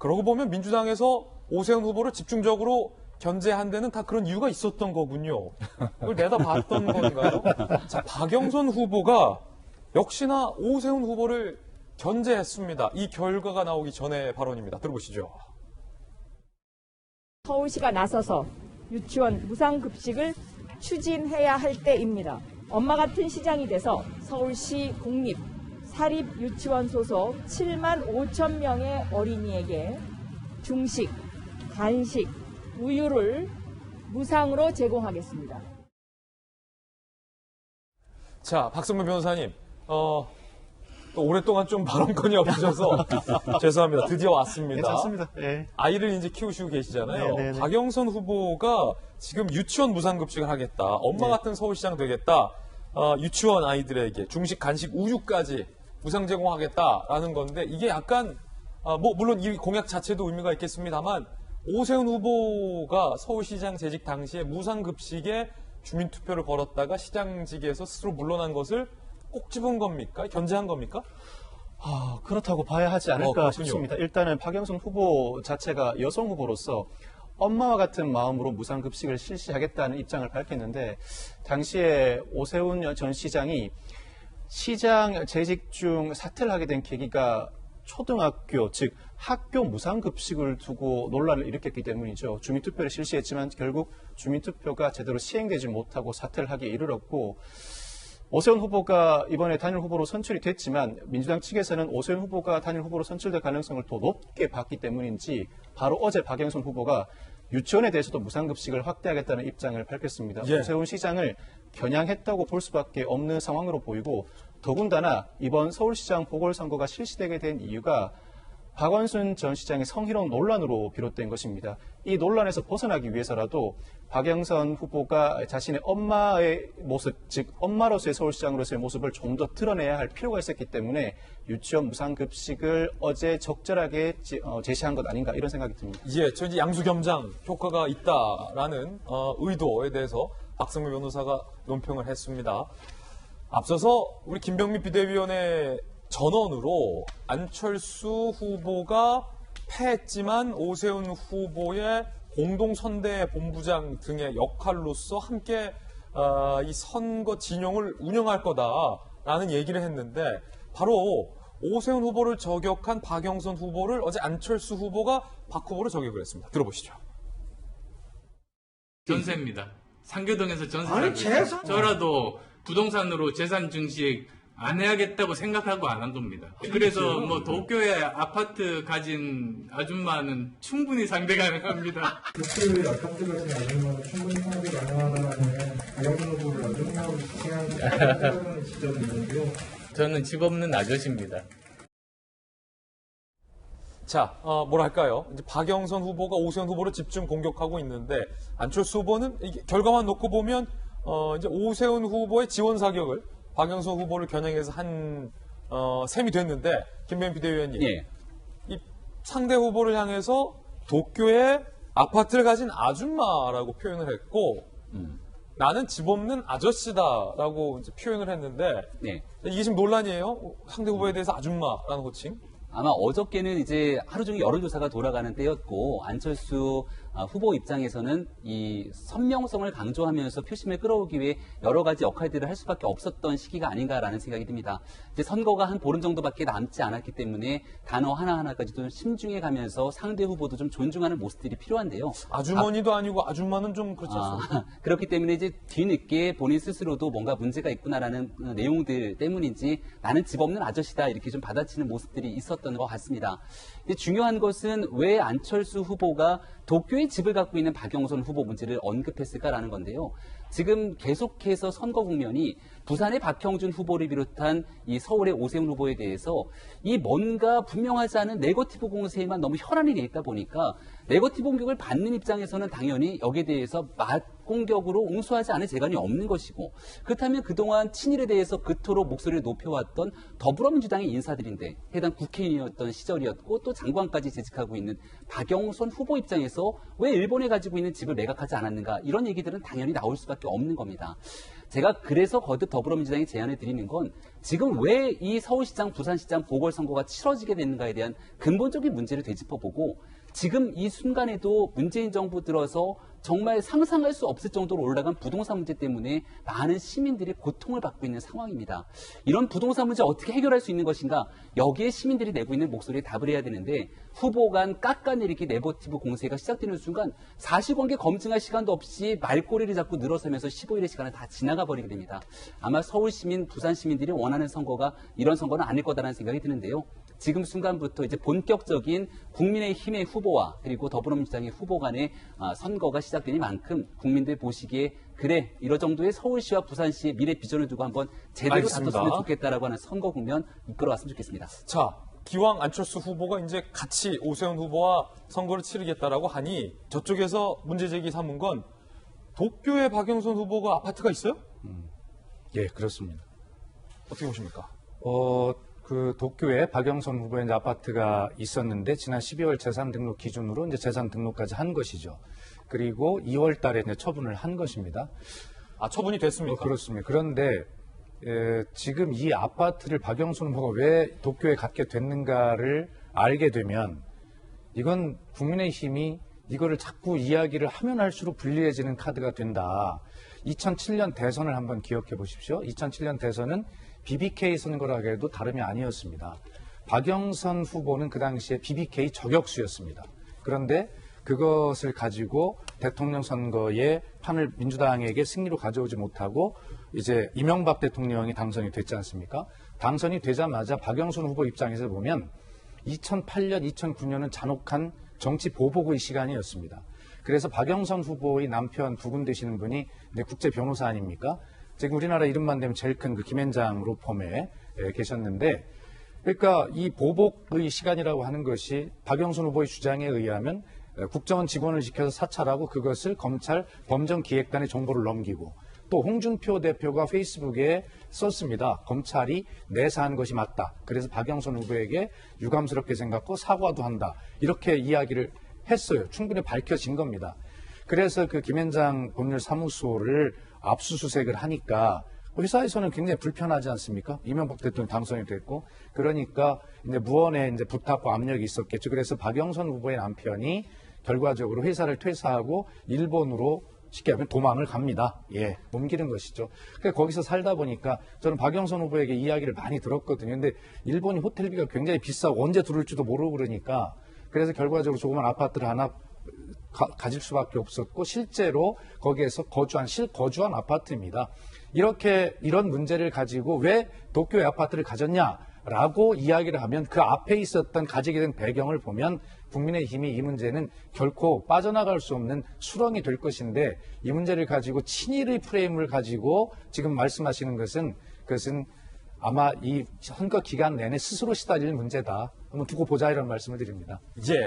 그러고 보면 민주당에서 오세훈 후보를 집중적으로 견제한 데는 다 그런 이유가 있었던 거군요. 그걸 내다봤던 건가요? 자, 박영선 후보가 역시나 오세훈 후보를 견제했습니다. 이 결과가 나오기 전의 발언입니다. 들어보시죠. 서울시가 나서서 유치원 무상급식을 추진해야 할 때입니다. 엄마 같은 시장이 돼서 서울시 공립, 사립 유치원 소속 7만 5천 명의 어린이에게 중식, 간식, 우유를 무상으로 제공하겠습니다. 자, 박성문 변호사님, 또 오랫동안 좀 발언권이 없으셔서 죄송합니다. 드디어 왔습니다. 괜찮습니다. 네. 아이를 이제 키우시고 계시잖아요. 네. 박영선 후보가 지금 유치원 무상급식을 하겠다. 엄마 같은 서울시장 되겠다. 유치원 아이들에게 중식, 간식, 우유까지 무상 제공하겠다라는 건데 이게 약간 물론 이 공약 자체도 의미가 있겠습니다만 오세훈 후보가 서울시장 재직 당시에 무상급식에 주민투표를 걸었다가 시장직에서 스스로 물러난 것을 꼭 집은 겁니까? 견제한 겁니까? 그렇다고 봐야 하지 않을까 그렇군요. 싶습니다. 일단은 박영선 후보 자체가 여성 후보로서 엄마와 같은 마음으로 무상급식을 실시하겠다는 입장을 밝혔는데 당시에 오세훈 전 시장이 시장 재직 중 사퇴를 하게 된 계기가 초등학교, 즉 학교 무상급식을 두고 논란을 일으켰기 때문이죠. 주민투표를 실시했지만 결국 주민투표가 제대로 시행되지 못하고 사퇴를 하기에 이르렀고 오세훈 후보가 이번에 단일 후보로 선출이 됐지만 민주당 측에서는 오세훈 후보가 단일 후보로 선출될 가능성을 더 높게 봤기 때문인지 바로 어제 박영선 후보가 유치원에 대해서도 무상급식을 확대하겠다는 입장을 밝혔습니다. 예. 오세훈 시장을 겨냥했다고 볼 수밖에 없는 상황으로 보이고 더군다나 이번 서울시장 보궐선거가 실시되게 된 이유가 박원순 전 시장의 성희롱 논란으로 비롯된 것입니다. 이 논란에서 벗어나기 위해서라도 박영선 후보가 자신의 엄마의 모습, 즉 엄마로서의 서울시장으로서의 모습을 좀 더 드러내야 할 필요가 있었기 때문에 유치원 무상급식을 어제 적절하게 제시한 것 아닌가 이런 생각이 듭니다. 예, 저 이제 양수겸장 효과가 있다라는 의도에 대해서 박성민 변호사가 논평을 했습니다. 앞서서 우리 김병민 비대위원회 전원으로 안철수 후보가 패했지만 오세훈 후보의 공동선대 본부장 등의 역할로서 함께 이 선거 진영을 운영할 거다라는 얘기를 했는데 바로 오세훈 후보를 저격한 박영선 후보를 어제 안철수 후보가 박 후보를 저격을 했습니다. 들어보시죠. 전세입니다. 상교동에서 전세를 하고 저라도 부동산으로 재산 증식 안 해야겠다고 생각하고 안 한 겁니다. 그래서 뭐 도쿄에 아파트 가진 아줌마는 충분히 상대 가능합니다. 도쿄에 아파트 가진 아줌마는 충분히 상대 가능하다는 박영선 후보를 아줌마로 지칭하는 지점이 있는데요. 저는 집 없는 아저씨입니다. 자, 뭐랄까요. 이제 박영선 후보가 오세훈 후보를 집중 공격하고 있는데 안철수 후보는 이게 결과만 놓고 보면 이제 오세훈 후보의 지원 사격을 박영선 후보를 겨냥해서 한 셈이 됐는데 김병민 비대위원님, 예. 이 상대 후보를 향해서 도쿄에 아파트를 가진 아줌마라고 표현을 했고 나는 집 없는 아저씨다라고 이제 표현을 했는데 네. 이게 지금 논란이에요. 상대 후보에 대해서 아줌마라는 호칭. 아마 어저께는 이제 하루 종일 여론조사가 돌아가는 때였고 안철수 후보 입장에서는 이 선명성을 강조하면서 표심을 끌어오기 위해 여러 가지 역할들을 할 수밖에 없었던 시기가 아닌가라는 생각이 듭니다. 이제 선거가 한 보름 정도밖에 남지 않았기 때문에 단어 하나하나까지도 심중해 가면서 상대 후보도 좀 존중하는 모습들이 필요한데요. 아주머니도 아니고 아줌마는 좀 그렇지 않습니까? 그렇기 때문에 이제 뒤늦게 본인 스스로도 뭔가 문제가 있구나라는 내용들 때문인지 나는 집 없는 아저씨다 이렇게 좀 받아치는 모습들이 있었던 것 같습니다. 근데 중요한 것은 왜 안철수 후보가 도쿄에 집을 갖고 있는 박영선 후보 문제를 언급했을까라는 건데요. 지금 계속해서 선거 국면이 부산의 박형준 후보를 비롯한 이 서울의 오세훈 후보에 대해서 이 뭔가 분명하지 않은 네거티브 공세에만 너무 혈안이 돼 있다 보니까 네거티브 공격을 받는 입장에서는 당연히 여기에 대해서 맞공격으로 옹수하지 않을 재간이 없는 것이고 그렇다면 그동안 친일에 대해서 그토록 목소리를 높여왔던 더불어민주당의 인사들인데 해당 국회의원이었던 시절이었고 또 장관까지 재직하고 있는 박영선 후보 입장에서 왜 일본에 가지고 있는 집을 매각하지 않았는가 이런 얘기들은 당연히 나올 수밖에 없는 겁니다. 제가 그래서 거듭 더불어민주당이 제안을 드리는 건 지금 왜 이 서울시장, 부산시장 보궐선거가 치러지게 됐는가에 대한 근본적인 문제를 되짚어보고 지금 이 순간에도 문재인 정부 들어서 정말 상상할 수 없을 정도로 올라간 부동산 문제 때문에 많은 시민들이 고통을 받고 있는 상황입니다. 이런 부동산 문제 어떻게 해결할 수 있는 것인가? 여기에 시민들이 내고 있는 목소리에 답을 해야 되는데 후보 간 깎아내리기 네거티브 공세가 시작되는 순간 사실관계 검증할 시간도 없이 말꼬리를 잡고 늘어서면서 15일의 시간을 다 지나가 버리게 됩니다. 아마 서울 시민, 부산 시민들이 원하는 선거가 이런 선거는 아닐 거다라는 생각이 드는데요. 지금 순간부터 이제 본격적인 국민의힘의 후보와 그리고 더불어민주당의 후보 간의 선거가 시작되니만큼 국민들 보시기에 그래 이런 정도의 서울시와 부산시의 미래 비전을 두고 한번 제대로 알겠습니다. 다퉜으면 좋겠다라고 하는 선거 국면 이끌어갔으면 좋겠습니다. 자, 기왕 안철수 후보가 이제 같이 오세훈 후보와 선거를 치르겠다라고 하니 저쪽에서 문제 제기 삼은 건 도쿄에 박영선 후보가 아파트가 있어요? 예, 그렇습니다. 어떻게 보십니까? 그 도쿄에 박영선 후보의 이제 아파트가 있었는데 지난 12월 재산 등록 기준으로 이제 재산 등록까지 한 것이죠. 그리고 2월 달에 이제 처분을 한 것입니다. 아, 처분이 됐습니까? 그렇습니다. 그런데 지금 이 아파트를 박영선 후보가 왜 도쿄에 갖게 됐는가를 알게 되면 이건 국민의힘이 이거를 자꾸 이야기를 하면 할수록 불리해지는 카드가 된다. 2007년 대선을 한번 기억해 보십시오. 2007년 대선은 BBK 선거라고 해도 다름이 아니었습니다. 박영선 후보는 그 당시에 BBK 저격수였습니다. 그런데 그것을 가지고 대통령 선거에 판을 민주당에게 승리로 가져오지 못하고 이제 이명박 대통령이 당선이 됐지 않습니까? 당선이 되자마자 박영선 후보 입장에서 보면 2008년, 2009년은 잔혹한 정치 보복의 시간이었습니다. 그래서 박영선 후보의 남편 부군 되시는 분이 국제 변호사 아닙니까? 지금 우리나라 이름만 되면 제일 큰 그 김앤장 로펌에 계셨는데, 그러니까 이 보복의 시간이라고 하는 것이 박영선 후보의 주장에 의하면 국정원 직원을 지켜서 사찰하고 그것을 검찰 범정기획단에 정보를 넘기고 또 홍준표 대표가 페이스북에 썼습니다. 검찰이 내사한 것이 맞다. 그래서 박영선 후보에게 유감스럽게 생각하고 사과도 한다. 이렇게 이야기를 했어요. 충분히 밝혀진 겁니다. 그래서 그 김앤장 법률사무소를 압수수색을 하니까 회사에서는 굉장히 불편하지 않습니까? 이명박 대통령 당선이 됐고, 그러니까 이제 무언의 이제 부탁과 압력이 있었겠죠. 그래서 박영선 후보의 남편이 결과적으로 회사를 퇴사하고 일본으로 쉽게 하면 도망을 갑니다. 예, 옮기는 것이죠. 그러니까 거기서 살다 보니까 저는 박영선 후보에게 이야기를 많이 들었거든요. 근데 일본이 호텔비가 굉장히 비싸고 언제 들어올지도 모르고 그러니까 그래서 결과적으로 조그만 아파트를 하나 가질 수밖에 없었고 실제로 거기에서 실거주한 아파트입니다. 이런 문제를 가지고 왜 도쿄의 아파트를 가졌냐라고 이야기를 하면 그 앞에 있었던 가지게 된 배경을 보면 국민의힘이 이 문제는 결코 빠져나갈 수 없는 수렁이 될 것인데 이 문제를 가지고 친일의 프레임을 가지고 지금 말씀하시는 그것은 아마 이 선거 기간 내내 스스로 시달릴 문제다. 한번 두고 보자 이런 말씀을 드립니다. 예.